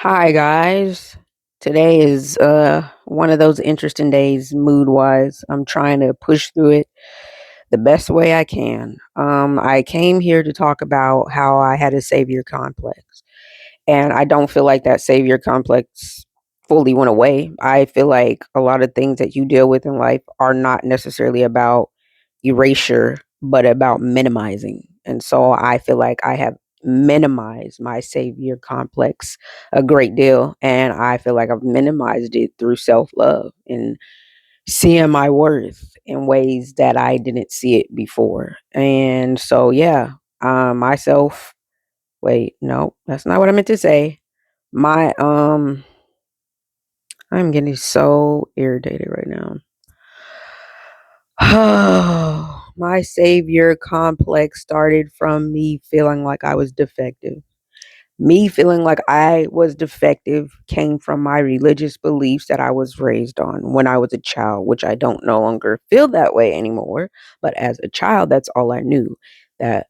Hi guys. Today is one of those interesting days mood wise. I'm trying to push through it the best way I can. I came here to talk about how I had a savior complex. And I don't feel like that savior complex fully went away. I feel like a lot of things that you deal with in life are not necessarily about erasure, but about minimizing. And so I feel like I have minimized my savior complex a great deal. And I feel like I've minimized it through self love and seeing my worth in ways that I didn't see it before. And so, yeah, myself, wait, no, that's not what I meant to say. My I'm getting so irritated right now. My savior complex started from me feeling like I was defective. Me feeling like I was defective came from my religious beliefs that I was raised on when I was a child, which I don't no longer feel that way anymore. But as a child, that's all I knew. That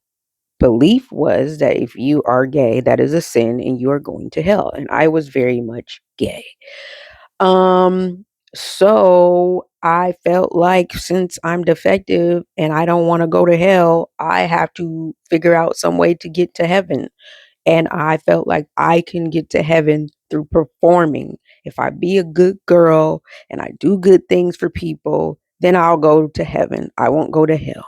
belief was that if you are gay, that is a sin and you are going to hell. And I was very much gay. Um, so I felt like since I'm defective and I don't want to go to hell, I have to figure out some way to get to heaven. And I felt like I can get to heaven through performing. If I be a good girl and I do good things for people, then I'll go to heaven. I won't go to hell.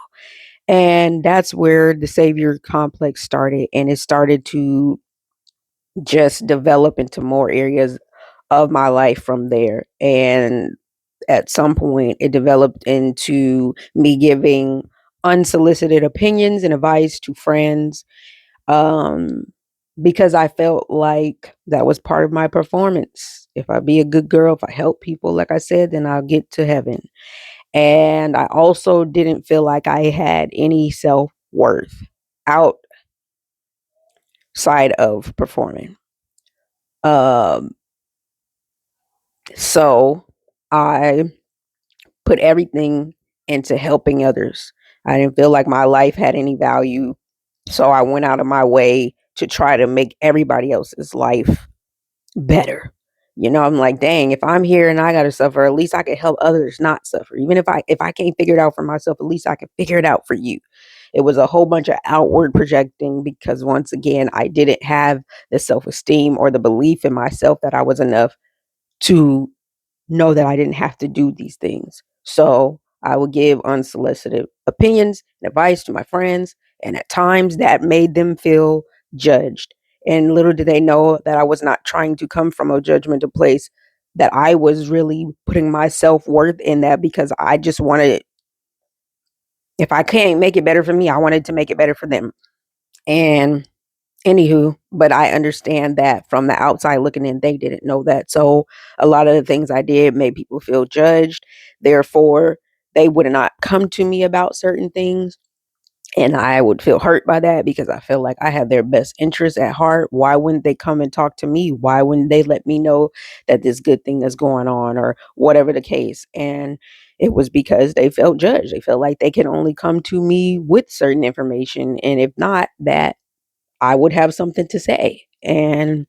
And that's where the savior complex started. And it started to just develop into more areas of my life from there. And at some point, it developed into me giving unsolicited opinions and advice to friends, um, because I felt like that was part of my performance. If I be a good girl, if I help people, like I said, then I'll get to heaven. And I also didn't feel like I had any self worth outside of performing. Um, so I put everything into helping others. I didn't feel like my life had any value. So I went out of my way to try to make everybody else's life better. I'm like, dang, if I'm here and I gotta suffer, at least I can help others not suffer. Even if I can't figure it out for myself, at least I can figure it out for you. It was a whole bunch of outward projecting because once again, I didn't have the self-esteem or the belief in myself that I was enough to know that I didn't have to do these things. So I would give unsolicited opinions and advice to my friends, and at times that made them feel judged. And little did they know that I was not trying to come from a judgmental place, that I was really putting my self worth in that because I just wanted, if I can't make it better for me, I wanted to make it better for them. And anywho, but I understand that from the outside looking in, they didn't know that. So a lot of the things I did made people feel judged. Therefore, they would not come to me about certain things. And I would feel hurt by that because I feel like I have their best interests at heart. Why wouldn't they come and talk to me? Why wouldn't they let me know that this good thing is going on or whatever the case? And it was because they felt judged. They felt like they could only come to me with certain information. And if not, that I would have something to say. And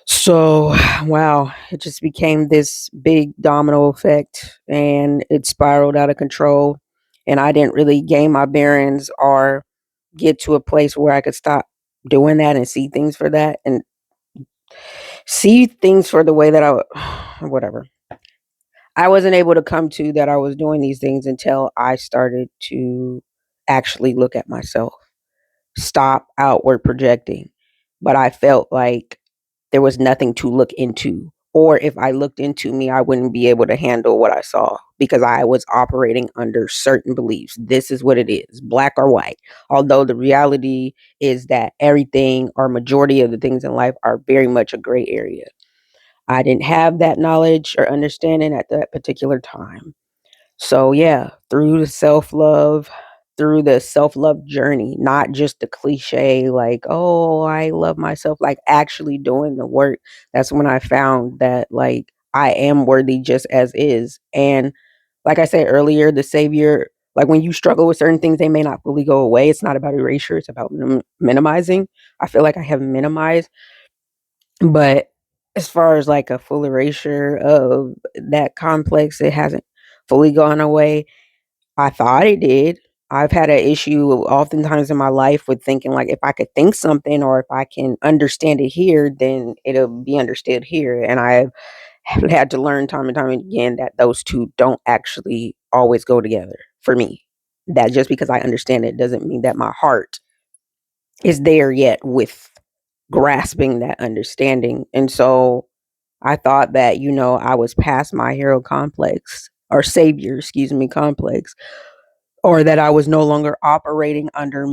so, wow, it just became this big domino effect and it spiraled out of control. And I didn't really gain my bearings or get to a place where I could stop doing that and see things for that and see things for the way that whatever. I wasn't able to come to that I was doing these things until I started to actually look at myself, stop outward projecting. But I felt like there was nothing to look into. Or if I looked into me, I wouldn't be able to handle what I saw because I was operating under certain beliefs. This is what it is, black or white. Although the reality is that everything or majority of the things in life are very much a gray area. I didn't have that knowledge or understanding at that particular time. So yeah, through the self-love, through the self-love journey, not just the cliche like, "Oh, I love myself," like actually doing the work. That's when I found that like I am worthy just as is. And like I said earlier, the savior, like when you struggle with certain things, they may not fully go away. It's not about erasure, it's about minimizing. I feel like I have minimized But as far as like a full erasure of that complex, it hasn't fully gone away. I thought it did. I've had an issue oftentimes in my life with thinking like if I could think something or if I can understand it here, then it'll be understood here. And I've had to learn time and time again that those two don't actually always go together for me. That just because I understand it doesn't mean that my heart is there yet with grasping that understanding. And so I thought that, I was past my hero complex or savior, excuse me, complex, or that I was no longer operating under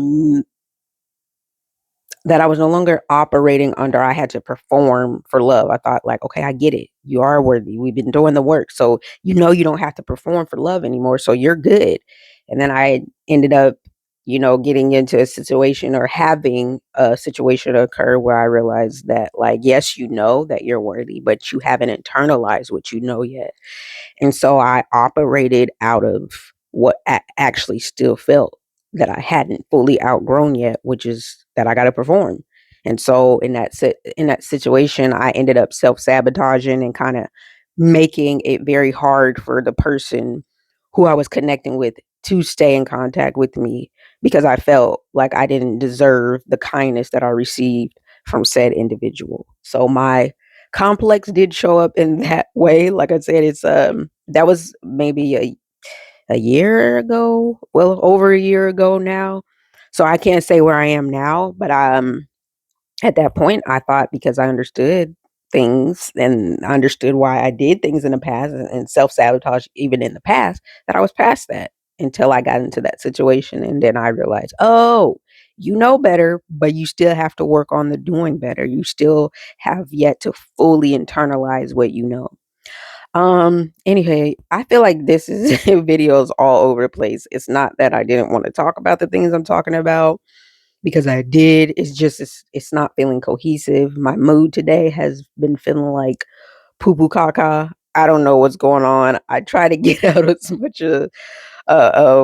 that I was no longer operating under I had to perform for love. I thought like, okay, I get it. You are worthy. We've been doing the work. So you don't have to perform for love anymore. So you're good. And then I ended up, getting into a situation or having a situation occur where I realized that like, yes, you know that you're worthy, but you haven't internalized what you know yet. And so I operated out of what actually still felt that I hadn't fully outgrown yet, which is that I got to perform. And so in that situation, I ended up self sabotaging and kind of making it very hard for the person who I was connecting with to stay in contact with me because I felt like I didn't deserve the kindness that I received from said individual. So my complex did show up in that way. Like I said, it's that was maybe a year ago, well over a year ago now. So I can't say where I am now, but at that point I thought because I understood things and I understood why I did things in the past and self-sabotage even in the past that I was past that until I got into that situation and then I realized, "Oh, you know better, but you still have to work on the doing better. You still have yet to fully internalize what you know." Anyway, I feel like this is videos all over the place. It's not that I didn't want to talk about the things I'm talking about because I did. It's not feeling cohesive. My mood today has been feeling like poo poo caca. I don't know what's going on. I try to get out as much of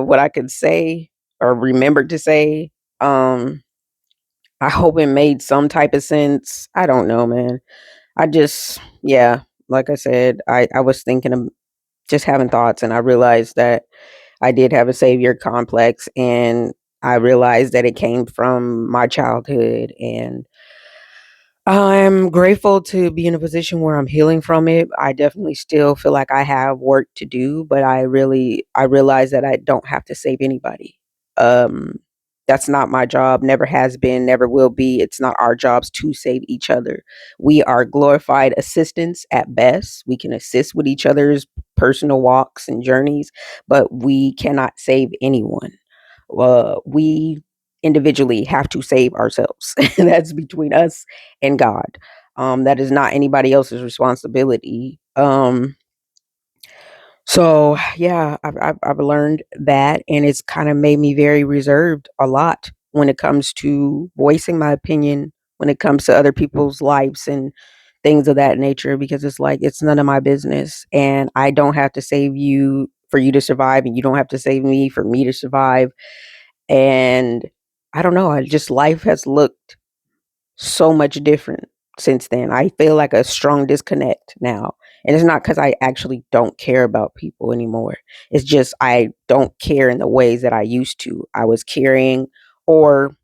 what I could say or remember to say. Um, I hope it made some type of sense. I don't know, man. Yeah, like I said, I was thinking of just having thoughts, and I realized that I did have a savior complex, and I realized that it came from my childhood, and I'm grateful to be in a position where I'm healing from it. I definitely still feel like I have work to do, but I realize that I don't have to save anybody. Um that's not my job, never has been, never will be. It's not our jobs to save each other. We are glorified assistants at best. We can assist with each other's personal walks and journeys, but we cannot save anyone. We individually have to save ourselves. That's between us and God. That is not anybody else's responsibility. So yeah, I've learned that, and it's kind of made me very reserved a lot when it comes to voicing my opinion, when it comes to other people's lives and things of that nature, because it's like it's none of my business, and I don't have to save you for you to survive, and you don't have to save me for me to survive. And I don't know, I just life has looked so much different since then. I feel like a strong disconnect now. And it's not because I actually don't care about people anymore. It's just I don't care in the ways that I used to. I was caring or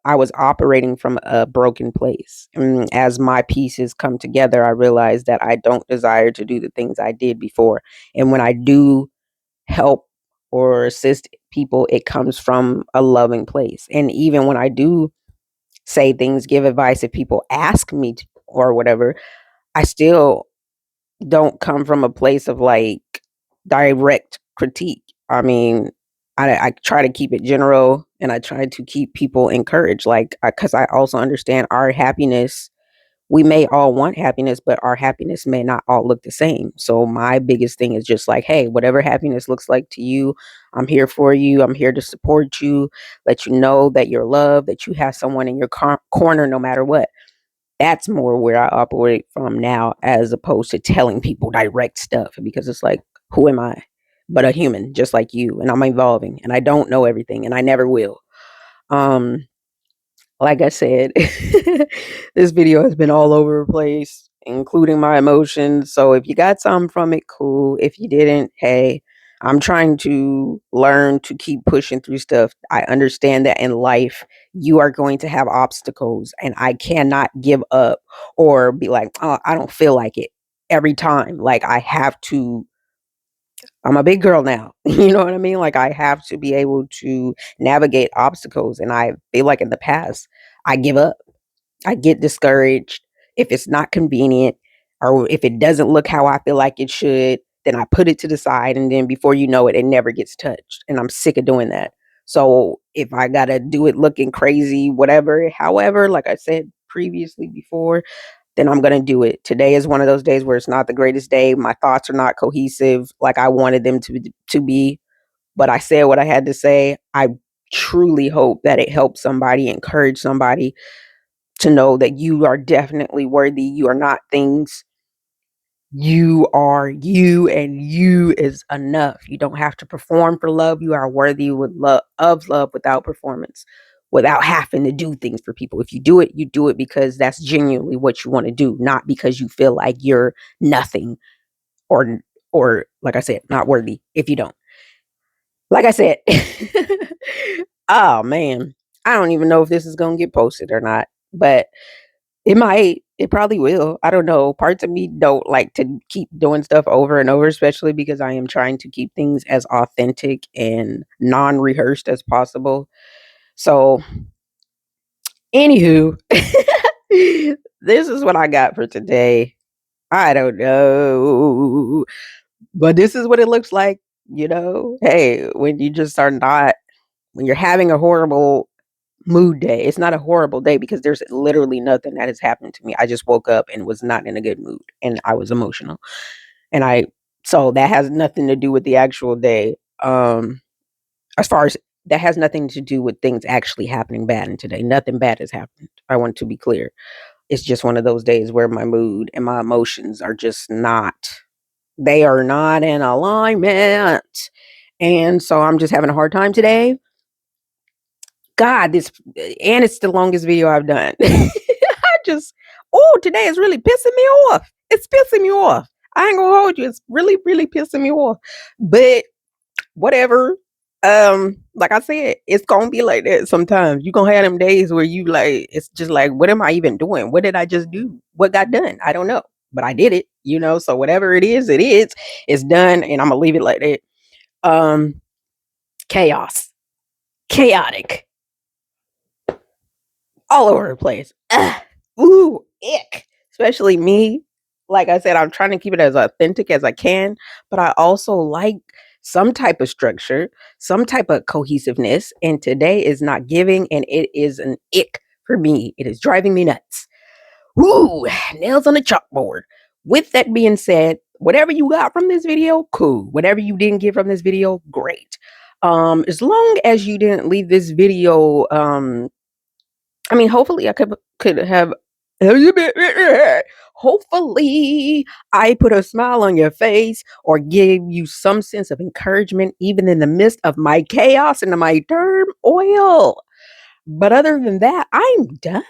I was operating from a broken place. And as my pieces come together, I realize that I don't desire to do the things I did before. And when I do help or assist people, it comes from a loving place. And even when I do say things, give advice, if people ask me to, or whatever, I still don't come from a place of like direct critique. I mean, I try to keep it general and I try to keep people encouraged, like, because I also understand our happiness, we may all want happiness, but our happiness may not all look the same. So my biggest thing is just like, hey, whatever happiness looks like to you, I'm here for you. I'm here to support you, let you know that you're loved, that you have someone in your corner no matter what. That's more where I operate from now, as opposed to telling people direct stuff because it's like, who am I? But a human just like you, and I'm evolving, and I don't know everything, and I never will. Um, Like I said, this video has been all over the place, including my emotions. So if you got something from it, cool. If you didn't, hey, I'm trying to learn to keep pushing through stuff. I understand that in life, you are going to have obstacles, and I cannot give up or be like, oh, I don't feel like it every time. Like, I have to, I'm a big girl now. You know what I mean? Like, I have to be able to navigate obstacles. And I feel like in the past, I give up. I get discouraged if it's not convenient or if it doesn't look how I feel like it should, then I put it to the side and then before you know it, it never gets touched. And I'm sick of doing that. So if I gotta do it looking crazy, whatever, however, like I said previously before, then I'm gonna do it. Today is one of those days where it's not the greatest day. My thoughts are not cohesive like I wanted them to be, but I said what I had to say. I truly hope that it helps somebody, encourage somebody to know that you are definitely worthy. You are not things. You are you, and you is enough. You don't have to perform for love. You are worthy with love of love without performance, without having to do things for people. If you do it because that's genuinely what you want to do, not because you feel like you're nothing or or like I said, not worthy if you don't. Like I said, oh man, I don't even know if this is gonna get posted or not, but it might. It probably will. I don't know. Parts of me don't like to keep doing stuff over and over, especially because I am trying to keep things as authentic and non-rehearsed as possible. So, anywho, this is what I got for today. I don't know, but this is what it looks like. Hey, when you just are not, when you're having a horrible mood day. It's not a horrible day because there's literally nothing that has happened to me. I just woke up and was not in a good mood and I was emotional. And I so that has nothing to do with the actual day. As far as that has nothing to do with things actually happening bad in today. Nothing bad has happened. I want to be clear. It's just one of those days where my mood and my emotions are just not, they are not in alignment. And so I'm just having a hard time today. God, and it's the longest video I've done. I just, oh, today is really pissing me off. It's pissing me off. I ain't gonna hold you. It's really, really pissing me off. But whatever. Like I said, it's gonna be like that sometimes. You gonna have them days where you like, it's just like, what am I even doing? What did I just do? What got done? I don't know. But I did it. So whatever it is, it's done, and I'm gonna leave it like that. Um, chaos. Chaotic. All over the place. Ugh. Ooh, ick. Especially me. Like I said, I'm trying to keep it as authentic as I can, but I also like some type of structure, some type of cohesiveness. And today is not giving, and it is an ick for me. It is driving me nuts. Ooh, nails on the chalkboard. With that being said, whatever you got from this video, cool. Whatever you didn't get from this video, great. As long as you didn't leave this video I mean, hopefully I could have hopefully I put a smile on your face or gave you some sense of encouragement even in the midst of my chaos and my turmoil. But other than that, I'm done.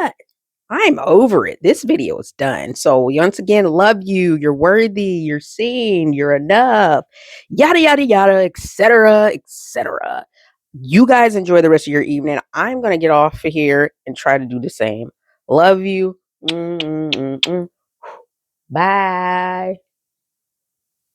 I'm over it. This video is done. So once again, love you. You're worthy. You're seen. You're enough. Yada yada yada, etc. etc. You guys enjoy the rest of your evening. I'm gonna get off of here and try to do the same. Love you. Mm-mm-mm-mm. Bye.